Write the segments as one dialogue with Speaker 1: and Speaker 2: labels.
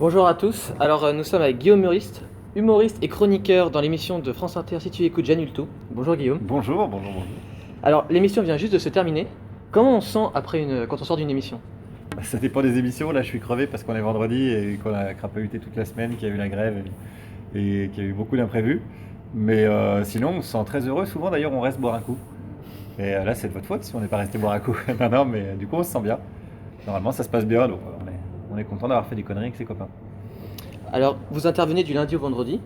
Speaker 1: Bonjour à tous. Alors nous sommes avec Guillaume Meuriste, humoriste et chroniqueur dans l'émission de France Inter Si tu écoutes Jeanne Hultou. Bonjour Guillaume.
Speaker 2: Bonjour, bonjour, bonjour.
Speaker 1: Alors l'émission vient juste de se terminer. Comment on se sent quand on sort d'une émission?
Speaker 2: Ça dépend des émissions. Là, je suis crevé parce qu'on est vendredi et qu'on a crapahuté toute la semaine, qu'il y a eu la grève et qu'il y a eu beaucoup d'imprévus. Mais sinon, on se sent très heureux. Souvent, d'ailleurs, on reste boire un coup. Et là, c'est de votre faute si on n'est pas resté boire un coup. Non, non, mais du coup, on se sent bien. Normalement, ça se passe bien, donc on est content d'avoir fait des conneries avec ses copains.
Speaker 1: Alors vous intervenez du lundi au vendredi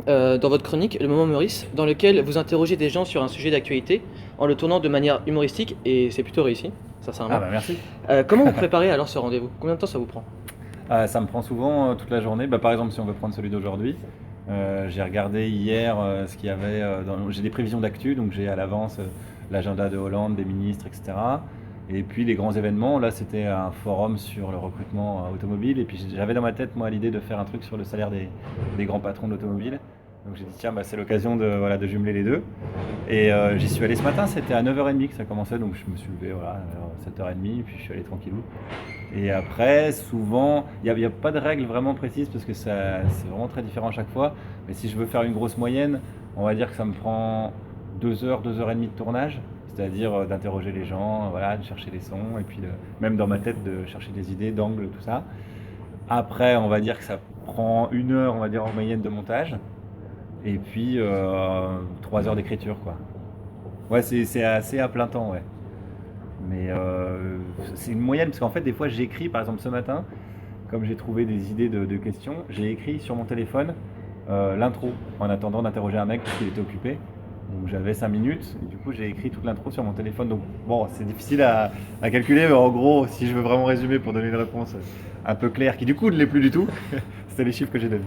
Speaker 1: dans votre chronique Le Moment Meurice, dans lequel vous interrogez des gens sur un sujet d'actualité en le tournant de manière humoristique et c'est plutôt réussi,
Speaker 2: Ah
Speaker 1: sincèrement.
Speaker 2: bah merci.
Speaker 1: Comment vous préparez alors ce rendez-vous? Combien de temps ça vous prend?
Speaker 2: Ça me prend souvent toute la journée. Par exemple, si on veut prendre celui d'aujourd'hui, j'ai regardé hier ce qu'il y avait. J'ai des prévisions d'actu, donc j'ai à l'avance l'agenda de Hollande, des ministres, etc. Et puis les grands événements, là c'était un forum sur le recrutement automobile. Et puis j'avais dans ma tête, moi, l'idée de faire un truc sur le salaire des grands patrons d'automobile. Donc j'ai dit, tiens, c'est l'occasion de jumeler les deux. Et j'y suis allé ce matin, c'était à 9h30 que ça commençait, donc je me suis levé à 7h30, puis je suis allé tranquillou. Et après, souvent, il n'y a pas de règle vraiment précise parce que c'est vraiment très différent à chaque fois. Mais si je veux faire une grosse moyenne, on va dire que ça me prend 2 heures, 2h30 de tournage. C'est-à-dire d'interroger les gens, de chercher les sons, et puis même dans ma tête de chercher des idées, d'angles, tout ça. Après, on va dire que ça prend 1 heure, on va dire en moyenne de montage, et puis 3 heures d'écriture, quoi. Ouais, c'est assez à plein temps, ouais. Mais c'est une moyenne, parce qu'en fait, des fois, j'écris, par exemple ce matin, comme j'ai trouvé des idées de questions, j'ai écrit sur mon téléphone l'intro, en attendant d'interroger un mec parce qu'il était occupé. Donc j'avais 5 minutes, et du coup j'ai écrit toute l'intro sur mon téléphone. Donc bon, c'est difficile à calculer, mais en gros, si je veux vraiment résumer pour donner une réponse un peu claire, qui du coup ne l'est plus du tout, c'était les chiffres que j'ai donnés.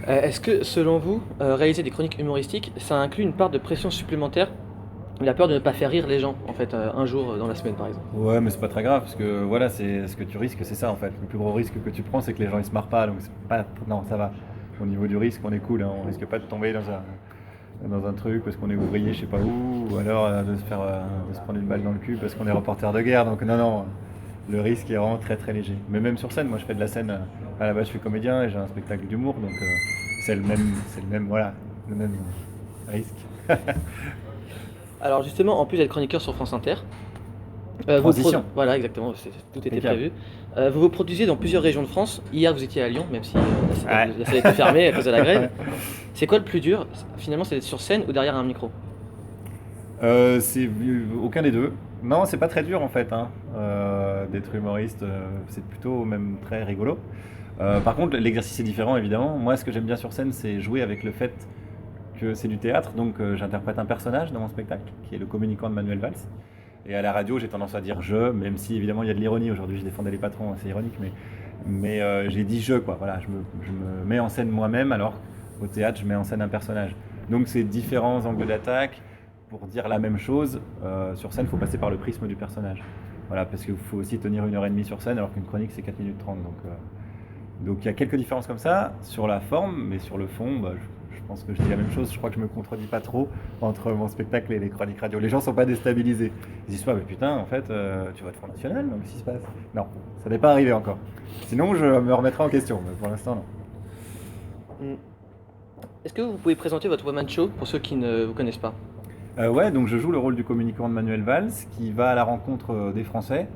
Speaker 1: Est-ce que selon vous, réaliser des chroniques humoristiques, ça inclut une part de pression supplémentaire? La peur de ne pas faire rire les gens, en fait, un jour dans la semaine par exemple.
Speaker 2: Ouais, mais c'est pas très grave, parce que voilà, c'est ce que tu risques, c'est ça en fait. Le plus gros risque que tu prends, c'est que les gens ils se marrent pas, donc c'est pas. Non, ça va. Au niveau du risque, on est cool, hein. On risque pas de tomber dans un truc parce qu'on est ouvrier, je sais pas où, ou alors de se prendre une balle dans le cul parce qu'on est reporter de guerre. Donc non, non, le risque est vraiment très très léger. Mais même sur scène, moi je fais de la scène, à la base je suis comédien et j'ai un spectacle d'humour, donc c'est le même, voilà, le même risque.
Speaker 1: Alors justement, en plus d'être chroniqueur sur France Inter,
Speaker 2: Transition.
Speaker 1: voilà exactement, tout était
Speaker 2: Impeccable.
Speaker 1: prévu. Vous vous produisez dans plusieurs régions de France. Hier vous étiez à Lyon, même si
Speaker 2: Ouais.
Speaker 1: la salle était fermée à cause de la grève. C'est quoi le plus dur finalement, c'est d'être sur scène ou derrière un micro?
Speaker 2: C'est aucun des deux. Non, c'est pas très dur en fait, hein, d'être humoriste. C'est plutôt même très rigolo. Par contre, l'exercice est différent évidemment. Moi, ce que j'aime bien sur scène, c'est jouer avec le fait que c'est du théâtre. Donc, j'interprète un personnage dans mon spectacle, qui est le communicant de Manuel Valls. Et à la radio, j'ai tendance à dire je, même si évidemment il y a de l'ironie. Aujourd'hui, je défendais les patrons, c'est ironique, mais j'ai dit je, quoi. Voilà, je me mets en scène moi-même, alors qu'au théâtre, je mets en scène un personnage. Donc, c'est différents angles d'attaque pour dire la même chose. Sur scène, il faut passer par le prisme du personnage. Voilà, parce qu'il faut aussi tenir 1h30 sur scène, alors qu'une chronique, c'est 4 minutes 30. Donc il y a quelques différences comme ça sur la forme, mais sur le fond, je pense que je dis la même chose. Je crois que je me contredis pas trop entre mon spectacle et les chroniques radio. Les gens sont pas déstabilisés. Ils disent pas, mais putain, en fait, tu vas au Front National, donc qu'est-ce qui se passe? Non, ça n'est pas arrivé encore. Sinon, je me remettrai en question, mais pour l'instant, non.
Speaker 1: Hmm. Est-ce que vous pouvez présenter votre one-man show pour ceux qui ne vous connaissent pas?
Speaker 2: Ouais, donc je joue le rôle du communicant de Manuel Valls qui va à la rencontre des Français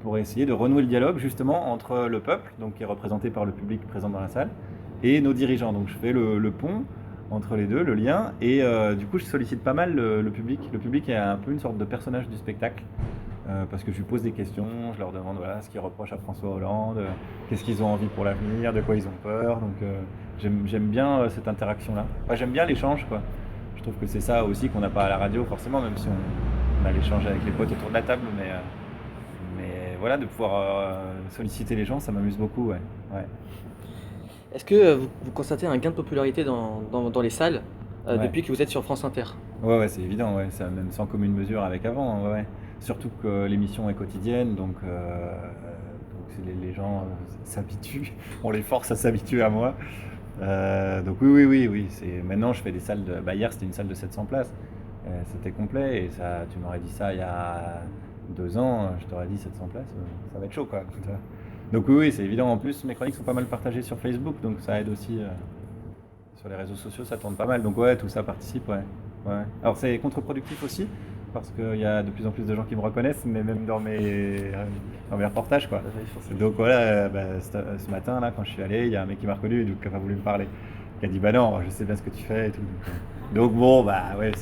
Speaker 2: pour essayer de renouer le dialogue justement entre le peuple, donc qui est représenté par le public présent dans la salle, et nos dirigeants. Donc je fais le pont entre les deux, le lien, et du coup je sollicite pas mal le public. Le public est un peu une sorte de personnage du spectacle, parce que je lui pose des questions, je leur demande voilà, ce qu'ils reprochent à François Hollande, qu'est-ce qu'ils ont envie pour l'avenir, de quoi ils ont peur. Donc j'aime bien cette interaction-là. Enfin, j'aime bien l'échange, quoi. Je trouve que c'est ça aussi qu'on n'a pas à la radio forcément, même si on a l'échange avec les potes autour de la table, mais voilà, de pouvoir solliciter les gens, ça m'amuse beaucoup, ouais. Ouais.
Speaker 1: Est-ce que vous constatez un gain de popularité dans les salles
Speaker 2: Ouais.
Speaker 1: depuis que vous êtes sur France Inter?
Speaker 2: Ouais, ouais, c'est évident, ouais, c'est même sans commune mesure avec avant, hein, ouais, ouais. Surtout que l'émission est quotidienne, donc les gens s'habituent, on les force à s'habituer à moi. Donc oui, oui, oui, oui. Maintenant, je fais des salles de. Hier, c'était une salle de 700 places. C'était complet. Et ça, tu m'aurais dit ça il y a 2 ans, je t'aurais dit 700 places. Ça va être chaud, quoi. Donc oui, c'est évident. En plus, mes chroniques sont pas mal partagées sur Facebook, donc ça aide aussi. Sur les réseaux sociaux, ça tourne pas mal. Donc ouais, tout ça participe, ouais. Ouais. Alors c'est contre-productif aussi, parce qu'il y a de plus en plus de gens qui me reconnaissent, mais même dans mes reportages, quoi. Donc voilà, ce matin, là, quand je suis allé, il y a un mec qui m'a reconnu, donc qui n'a pas voulu me parler. Qui a dit, bah non, je sais bien ce que tu fais et tout. Donc bon, bah ouais,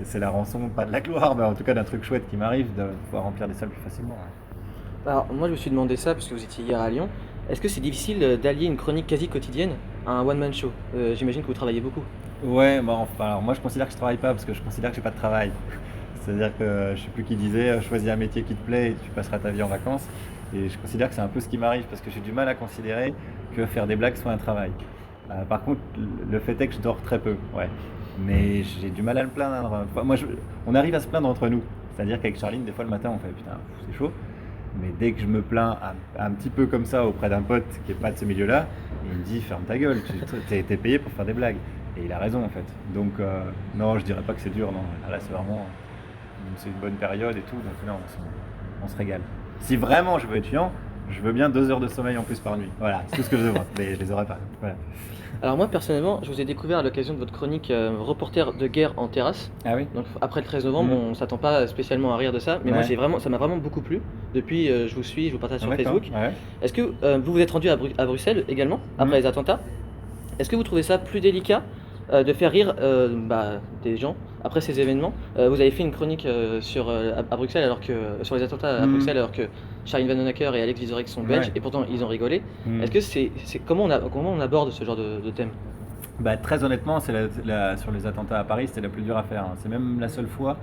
Speaker 2: c'est la rançon, pas de la gloire, mais en tout cas d'un truc chouette qui m'arrive, de pouvoir remplir des salles plus facilement. Ouais.
Speaker 1: Alors, moi, je me suis demandé ça parce que vous étiez hier à Lyon. Est-ce que c'est difficile d'allier une chronique quasi quotidienne à un one-man show? J'imagine que vous travaillez beaucoup.
Speaker 2: Ouais, bah, enfin, alors moi je considère que je travaille pas parce que je considère que j'ai pas de travail. C'est-à-dire que je sais plus qui disait choisis un métier qui te plaît et tu passeras ta vie en vacances. Et je considère que c'est un peu ce qui m'arrive parce que j'ai du mal à considérer que faire des blagues soit un travail. Par contre, le fait est que je dors très peu, ouais. Mais j'ai du mal à me plaindre. Enfin, on arrive à se plaindre entre nous. C'est-à-dire qu'avec Charline, des fois le matin, on fait putain, c'est chaud. Mais dès que je me plains un petit peu comme ça auprès d'un pote qui n'est pas de ce milieu-là, il me dit ferme ta gueule, t'es payé pour faire des blagues. Et il a raison en fait. Donc non, je dirais pas que c'est dur, non. Là c'est vraiment c'est une bonne période et tout, donc là on se régale. Si vraiment je veux être chiant, je veux bien 2 heures de sommeil en plus par nuit. Voilà, c'est tout ce que je veux, mais je les aurais pas. Voilà.
Speaker 1: Alors moi, personnellement, je vous ai découvert à l'occasion de votre chronique reporter de guerre en terrasse.
Speaker 2: Ah oui.
Speaker 1: Donc après le 13 novembre, on s'attend pas spécialement à rire de ça, mais moi ça m'a vraiment beaucoup plu. Depuis, je vous suis, je vous partage sur Facebook.
Speaker 2: Ouais.
Speaker 1: Est-ce que vous vous êtes rendu à Bruxelles également, après les attentats? Est-ce que vous trouvez ça plus délicat de faire rire des gens après ces événements? Vous avez fait une chronique à Bruxelles sur les attentats à Bruxelles alors que Charline Vanhoenacker et Alex Vizorek sont belges et pourtant ils ont rigolé. Est-ce que c'est comment on aborde ce genre de thème?
Speaker 2: Bah, très honnêtement, sur les attentats à Paris, c'était la plus dure à faire. C'est même la seule fois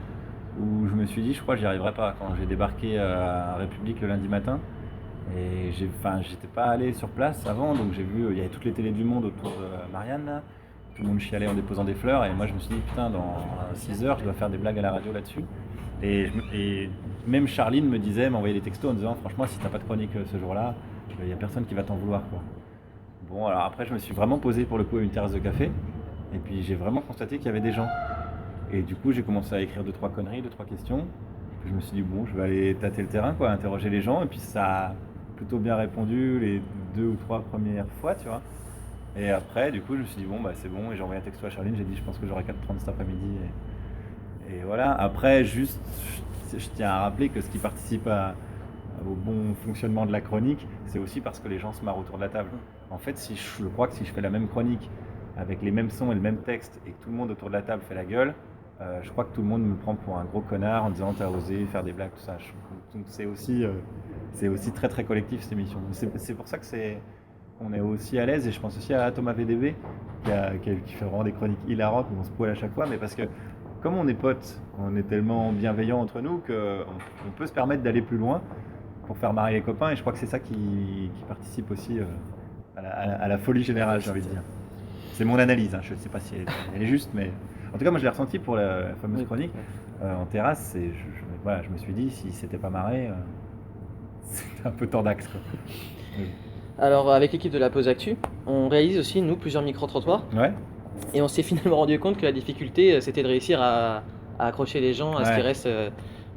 Speaker 2: où je me suis dit, je crois que j'y arriverai pas. Quand j'ai débarqué à République le lundi matin, et j'étais pas allé sur place avant, donc j'ai vu, il y avait toutes les télés du monde autour de Marianne, là. Tout le monde chialait en déposant des fleurs, et moi je me suis dit, putain, dans 6 heures, je dois faire des blagues à la radio là-dessus. Et même Charline m'envoyait des textos en disant, franchement, si t'as pas de chronique ce jour-là, il y a personne qui va t'en vouloir, quoi. Bon, alors après, je me suis vraiment posé pour le coup à une terrasse de café, et puis j'ai vraiment constaté qu'il y avait des gens. Et du coup, j'ai commencé à écrire 2-3 conneries, 2-3 questions. Et puis je me suis dit, bon, je vais aller tâter le terrain, quoi, interroger les gens, et puis ça a plutôt bien répondu les 2 ou 3 premières fois, tu vois. Et après, du coup, je me suis dit, bon, bah c'est bon, et j'ai envoyé un texto à Charline, j'ai dit, je pense que j'aurai 4h30 cet après-midi. Et voilà, après, juste, je tiens à rappeler que ce qui participe au bon fonctionnement de la chronique, c'est aussi parce que les gens se marrent autour de la table. En fait, je crois que si je fais la même chronique avec les mêmes sons et le même texte et que tout le monde autour de la table fait la gueule, je crois que tout le monde me prend pour un gros connard en disant t'as osé faire des blagues, tout ça. Donc c'est aussi très très collectif cette émission. C'est pour ça qu'on est aussi à l'aise, et je pense aussi à Thomas VDB qui fait vraiment des chroniques hilarantes où on se poile à chaque fois, mais parce que comme on est potes, on est tellement bienveillants entre nous qu'on peut se permettre d'aller plus loin pour faire marrer les copains, et je crois que c'est ça qui participe aussi à la folie générale, j'ai envie de dire. C'est mon analyse, hein. Je ne sais pas si elle est juste, mais en tout cas moi je l'ai ressenti pour la fameuse chronique en terrasse, et je me suis dit si c'était pas marré, c'était un peu tendax, quoi.
Speaker 1: Alors avec l'équipe de la Pause Actu, on réalise aussi nous plusieurs micro-trottoirs.
Speaker 2: Ouais.
Speaker 1: Et on s'est finalement rendu compte que la difficulté c'était de réussir à accrocher les gens à ce qu'ils restent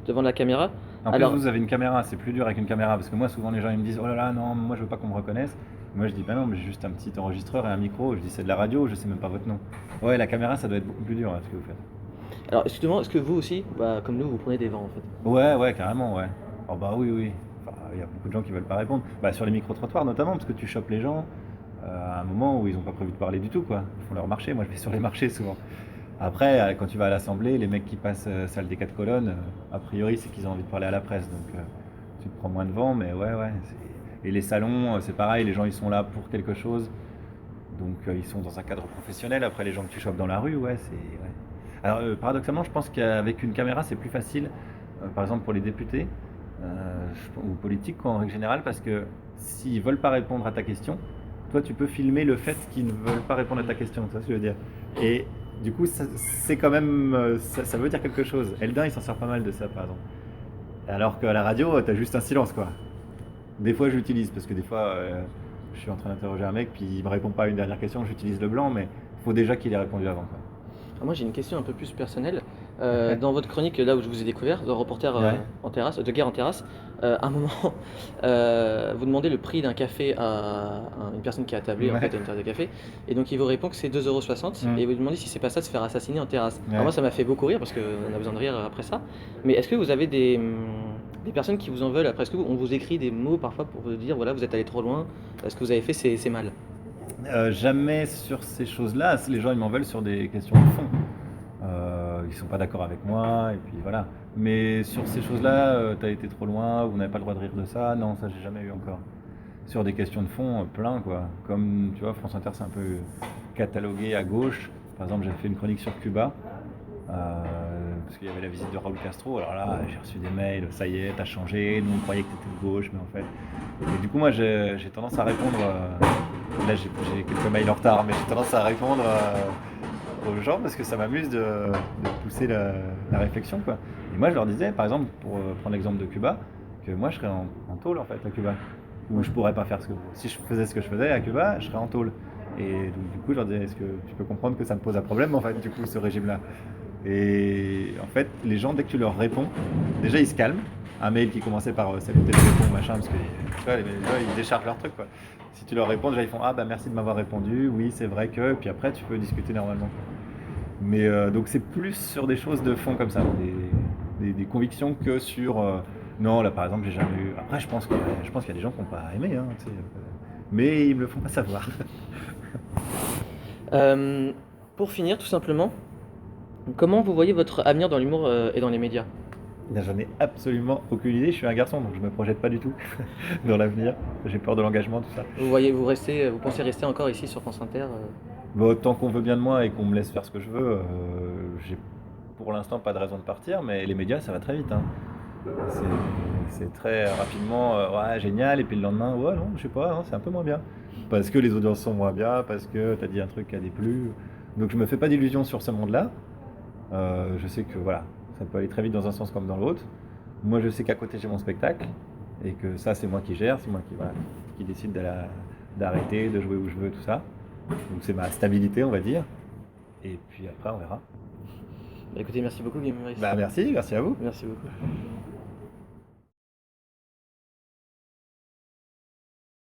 Speaker 1: devant la caméra.
Speaker 2: En plus, vous avez une caméra, c'est plus dur avec une caméra, parce que moi souvent les gens ils me disent oh là là non, moi je veux pas qu'on me reconnaisse. Moi je dis bah non, mais j'ai juste un petit enregistreur et un micro, je dis c'est de la radio, je sais même pas votre nom. Ouais, la caméra ça doit être beaucoup plus dur, ce que vous faites.
Speaker 1: Alors excusez-moi, est-ce que vous aussi, comme nous, vous prenez des vents en fait?
Speaker 2: Ouais, carrément, ouais. Oh bah oui. Enfin, il y a beaucoup de gens qui veulent pas répondre. Bah sur les micro-trottoirs notamment, parce que tu chopes les gens à un moment où ils ont pas prévu de parler du tout, quoi. Ils font leur marché, moi je vais sur les marchés souvent. Après, quand tu vas à l'Assemblée, les mecs qui passent salle des 4 colonnes, a priori c'est qu'ils ont envie de parler à la presse, donc tu te prends moins de vent, mais ouais. Et les salons, c'est pareil, les gens ils sont là pour quelque chose, donc ils sont dans un cadre professionnel. Après, les gens que tu chopes dans la rue, ouais. Alors paradoxalement, je pense qu'avec une caméra c'est plus facile, par exemple pour les députés ou politiques en règle générale, parce que s'ils veulent pas répondre à ta question, toi tu peux filmer le fait qu'ils ne veulent pas répondre à ta question, c'est ça ce que je veux dire. Et du coup, c'est quand même, ça veut dire quelque chose. Eldin, il s'en sort pas mal de ça, par exemple. Alors qu'à la radio, t'as juste un silence, quoi. Des fois, j'utilise, parce que des fois, je suis en train d'interroger un mec, puis il me répond pas à une dernière question, j'utilise le blanc, mais il faut déjà qu'il ait répondu avant, quoi.
Speaker 1: Alors moi, j'ai une question un peu plus personnelle. Dans votre chronique, là où je vous ai découvert, de reporter
Speaker 2: Ouais.
Speaker 1: en terrasse, de guerre en terrasse, à un moment, vous demandez le prix d'un café à une personne qui est attablée en
Speaker 2: Ouais.
Speaker 1: fait à une terrasse de café, et donc il vous répond que c'est 2,60 €
Speaker 2: Mm.
Speaker 1: et vous demandez si c'est pas ça de se faire assassiner en terrasse. Alors
Speaker 2: Ouais.
Speaker 1: moi ça m'a fait beaucoup rire parce qu'on a besoin de rire après ça, mais est-ce que vous avez des personnes qui vous en veulent après? Est-ce qu'on vous écrit des mots parfois pour vous dire voilà vous êtes allé trop loin, ce que vous avez fait c'est mal?
Speaker 2: Jamais sur ces choses-là. Les gens ils m'en veulent sur des questions de fond. Ils sont pas d'accord avec moi et puis voilà. Mais sur ces choses-là, t'as été trop loin, vous n'avez pas le droit de rire de ça. Non, ça j'ai jamais eu encore. Sur des questions de fond, plein quoi. Comme tu vois, France Inter c'est un peu catalogué à gauche. Par exemple, j'ai fait une chronique sur Cuba. Parce qu'il y avait la visite de Raúl Castro. Alors là, j'ai reçu des mails, ça y est, t'as changé, nous on croyait que t'étais de gauche, mais en fait. Et du coup, moi j'ai tendance à répondre. Là, j'ai quelques mails en retard, mais j'ai tendance à répondre aux gens parce que ça m'amuse de pousser la réflexion, quoi. Et moi, je leur disais, par exemple, pour prendre l'exemple de Cuba, que moi je serais en tôle en fait à Cuba. Où je pourrais pas faire ce que. Si je faisais ce que je faisais à Cuba, je serais en tôle. Et donc, du coup, je leur disais, est-ce que tu peux comprendre que ça me pose un problème en fait, du coup, ce régime-là? Et en fait, les gens, dès que tu leur réponds, déjà ils se calment. Un mail qui commençait par salut, t'es réponds, machin, parce que tu vois, les gens ils déchargent leur truc, quoi. Si tu leur réponds, déjà ils font ah bah merci de m'avoir répondu, oui c'est vrai que, et puis après tu peux discuter normalement. Mais donc c'est plus sur des choses de fond comme ça, des convictions que sur non là par exemple j'ai jamais eu. Après je pense qu'il y a des gens qui n'ont pas aimé, hein, tu sais, mais ils me le font pas savoir.
Speaker 1: Euh, pour finir tout simplement, comment vous voyez votre avenir dans l'humour et dans les médias?
Speaker 2: Là, j'en ai absolument aucune idée. Je suis un garçon, donc je me projette pas du tout dans l'avenir. J'ai peur de l'engagement, tout ça.
Speaker 1: Vous pensez rester encore ici sur France Inter
Speaker 2: Bon, tant qu'on veut bien de moi et qu'on me laisse faire ce que je veux, j'ai pour l'instant pas de raison de partir, mais les médias, ça va très vite, hein. C'est c'est très rapidement, ouais, génial, et puis le lendemain, ouais, non, je sais pas, hein, c'est un peu moins bien. Parce que les audiences sont moins bien, parce que t'as dit un truc qui a déplu. Donc je me fais pas d'illusions sur ce monde-là. Je sais que voilà, ça peut aller très vite dans un sens comme dans l'autre. Moi, je sais qu'à côté, j'ai mon spectacle et que ça, c'est moi qui gère, c'est moi qui, voilà, qui décide d'arrêter, de jouer où je veux, tout ça. Donc, c'est ma stabilité, on va dire. Et puis après, on verra.
Speaker 1: Bah, écoutez, merci beaucoup Guillaume Meurice.
Speaker 2: Bah, merci à vous.
Speaker 1: Merci beaucoup.